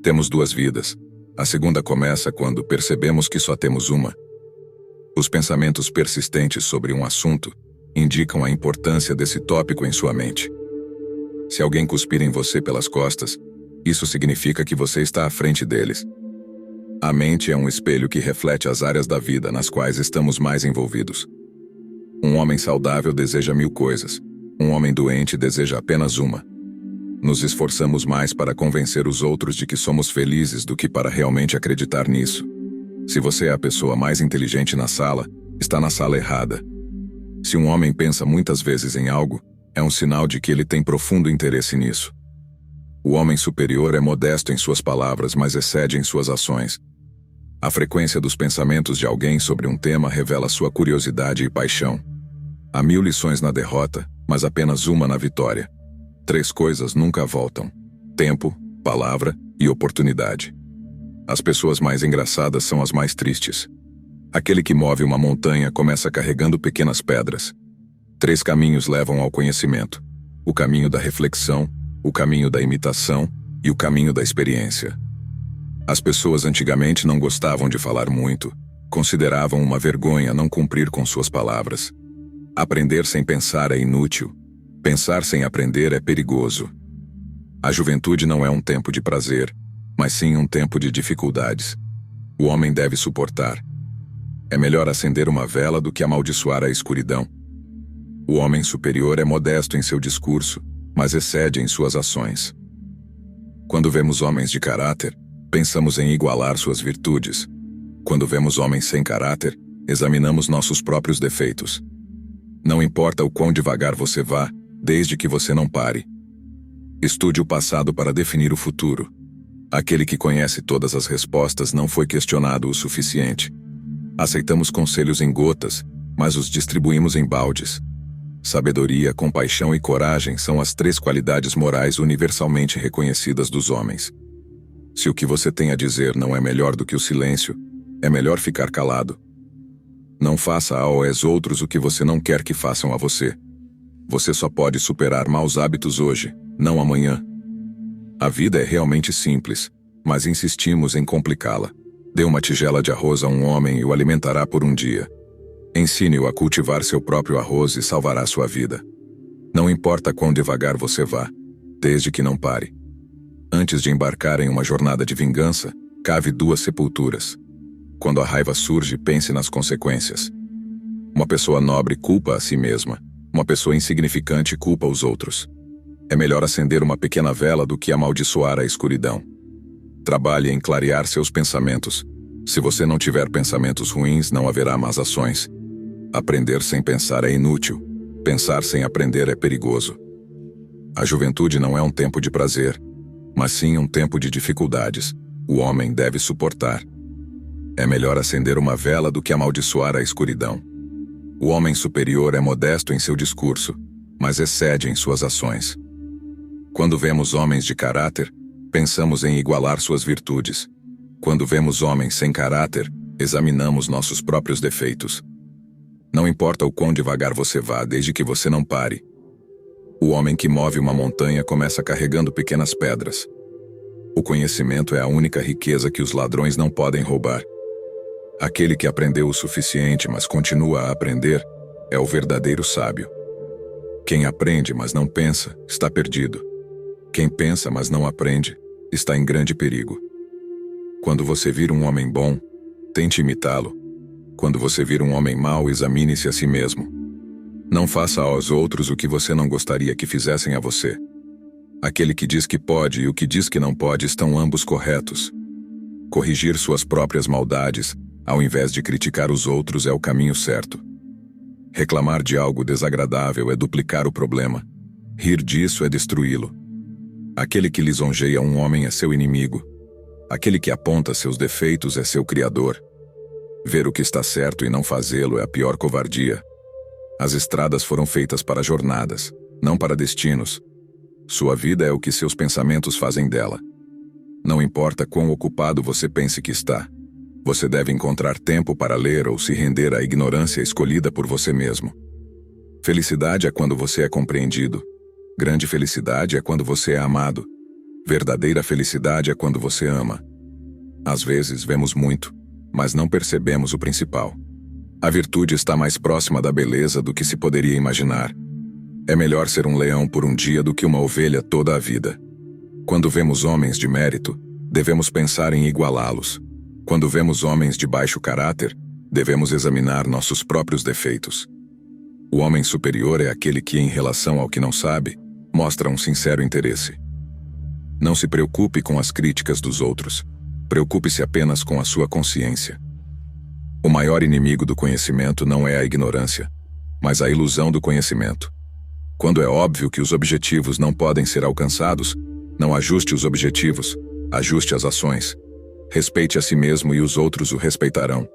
Temos duas vidas. A segunda começa quando percebemos que só temos uma. Os pensamentos persistentes sobre um assunto indicam a importância desse tópico em sua mente. Se alguém cuspir em você pelas costas, isso significa que você está à frente deles. A mente é um espelho que reflete as áreas da vida nas quais estamos mais envolvidos. Um homem saudável deseja 1000 coisas. Um homem doente deseja apenas uma. Nos esforçamos mais para convencer os outros de que somos felizes do que para realmente acreditar nisso. Se você é a pessoa mais inteligente na sala, está na sala errada. Se um homem pensa muitas vezes em algo, é um sinal de que ele tem profundo interesse nisso. O homem superior é modesto em suas palavras, mas excede em suas ações. A frequência dos pensamentos de alguém sobre um tema revela sua curiosidade e paixão. Há 1000 lições na derrota, mas apenas uma na vitória. 3 coisas nunca voltam: tempo, palavra e oportunidade. As pessoas mais engraçadas são as mais tristes. Aquele que move uma montanha começa carregando pequenas pedras. 3 caminhos levam ao conhecimento: o caminho da reflexão, o caminho da imitação e o caminho da experiência. As pessoas antigamente não gostavam de falar muito, consideravam uma vergonha não cumprir com suas palavras. Aprender sem pensar é inútil. Pensar sem aprender é perigoso. A juventude não é um tempo de prazer, mas sim um tempo de dificuldades. O homem deve suportar. É melhor acender uma vela do que amaldiçoar a escuridão. O homem superior é modesto em seu discurso, mas excede em suas ações. Quando vemos homens de caráter, pensamos em igualar suas virtudes. Quando vemos homens sem caráter, examinamos nossos próprios defeitos. Não importa o quão devagar você vá, desde que você não pare. Estude o passado para definir o futuro. Aquele que conhece todas as respostas não foi questionado o suficiente. Aceitamos conselhos em gotas, mas os distribuímos em baldes. Sabedoria, compaixão e coragem são as 3 qualidades morais universalmente reconhecidas dos homens. Se o que você tem a dizer não é melhor do que o silêncio, é melhor ficar calado. Não faça aos outros o que você não quer que façam a você. Você só pode superar maus hábitos hoje, não amanhã. A vida é realmente simples, mas insistimos em complicá-la. Dê uma tigela de arroz a um homem e o alimentará por um dia. Ensine-o a cultivar seu próprio arroz e salvará sua vida. Não importa quão devagar você vá, desde que não pare. Antes de embarcar em uma jornada de vingança, cave 2 sepulturas. Quando a raiva surge, pense nas consequências. Uma pessoa nobre culpa a si mesma. Uma pessoa insignificante culpa os outros. É melhor acender uma pequena vela do que amaldiçoar a escuridão. Trabalhe em clarear seus pensamentos. Se você não tiver pensamentos ruins, não haverá más ações. Aprender sem pensar é inútil. Pensar sem aprender é perigoso. A juventude não é um tempo de prazer, mas sim um tempo de dificuldades. O homem deve suportar. É melhor acender uma vela do que amaldiçoar a escuridão. O homem superior é modesto em seu discurso, mas excede em suas ações. Quando vemos homens de caráter, pensamos em igualar suas virtudes. Quando vemos homens sem caráter, examinamos nossos próprios defeitos. Não importa o quão devagar você vá, desde que você não pare. O homem que move uma montanha começa carregando pequenas pedras. O conhecimento é a única riqueza que os ladrões não podem roubar. Aquele que aprendeu o suficiente, mas continua a aprender, é o verdadeiro sábio. Quem aprende, mas não pensa, está perdido. Quem pensa, mas não aprende, está em grande perigo. Quando você vir um homem bom, tente imitá-lo. Quando você vir um homem mau, examine-se a si mesmo. Não faça aos outros o que você não gostaria que fizessem a você. Aquele que diz que pode e o que diz que não pode estão ambos corretos. Corrigir suas próprias maldades, ao invés de criticar os outros, é o caminho certo. Reclamar de algo desagradável é duplicar o problema. Rir disso é destruí-lo. Aquele que lisonjeia um homem é seu inimigo. Aquele que aponta seus defeitos é seu criador. Ver o que está certo e não fazê-lo é a pior covardia. As estradas foram feitas para jornadas, não para destinos. Sua vida é o que seus pensamentos fazem dela. Não importa quão ocupado você pense que está. Você deve encontrar tempo para ler ou se render à ignorância escolhida por você mesmo. Felicidade é quando você é compreendido. Grande felicidade é quando você é amado. Verdadeira felicidade é quando você ama. Às vezes vemos muito, mas não percebemos o principal. A virtude está mais próxima da beleza do que se poderia imaginar. É melhor ser um leão por um dia do que uma ovelha toda a vida. Quando vemos homens de mérito, devemos pensar em igualá-los. Quando vemos homens de baixo caráter, devemos examinar nossos próprios defeitos. O homem superior é aquele que, em relação ao que não sabe, mostra um sincero interesse. Não se preocupe com as críticas dos outros. Preocupe-se apenas com a sua consciência. O maior inimigo do conhecimento não é a ignorância, mas a ilusão do conhecimento. Quando é óbvio que os objetivos não podem ser alcançados, não ajuste os objetivos, ajuste as ações. Respeite a si mesmo e os outros o respeitarão.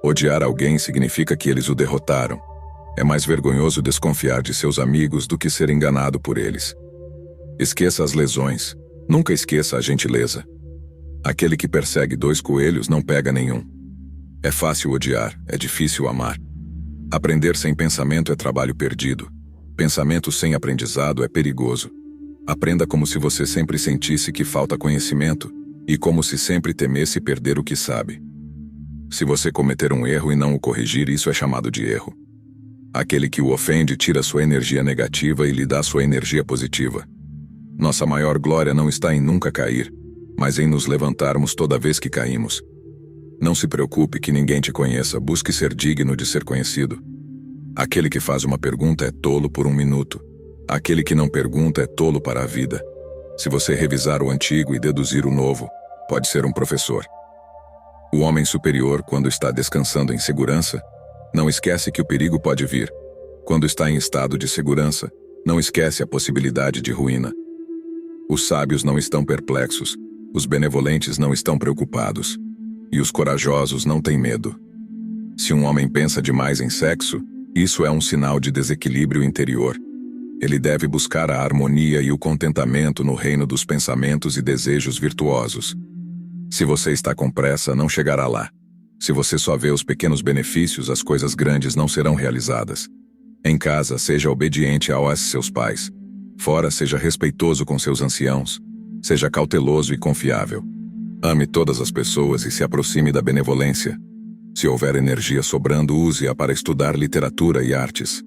Odiar alguém significa que eles o derrotaram. É mais vergonhoso desconfiar de seus amigos do que ser enganado por eles. Esqueça as lesões. Nunca esqueça a gentileza. Aquele que persegue 2 coelhos não pega nenhum. É fácil odiar, é difícil amar. Aprender sem pensamento é trabalho perdido. Pensamento sem aprendizado é perigoso. Aprenda como se você sempre sentisse que falta conhecimento e como se sempre temesse perder o que sabe. Se você cometer um erro e não o corrigir, isso é chamado de erro. Aquele que o ofende tira sua energia negativa e lhe dá sua energia positiva. Nossa maior glória não está em nunca cair, mas em nos levantarmos toda vez que caímos. Não se preocupe que ninguém te conheça, busque ser digno de ser conhecido. Aquele que faz uma pergunta é tolo por 1 minuto. Aquele que não pergunta é tolo para a vida. Se você revisar o antigo e deduzir o novo, pode ser um professor. O homem superior, quando está descansando em segurança, não esquece que o perigo pode vir. Quando está em estado de segurança, não esquece a possibilidade de ruína. Os sábios não estão perplexos, os benevolentes não estão preocupados, e os corajosos não têm medo. Se um homem pensa demais em sexo, isso é um sinal de desequilíbrio interior. Ele deve buscar a harmonia e o contentamento no reino dos pensamentos e desejos virtuosos. Se você está com pressa, não chegará lá. Se você só vê os pequenos benefícios, as coisas grandes não serão realizadas. Em casa, seja obediente aos seus pais. Fora, seja respeitoso com seus anciãos. Seja cauteloso e confiável. Ame todas as pessoas e se aproxime da benevolência. Se houver energia sobrando, use-a para estudar literatura e artes.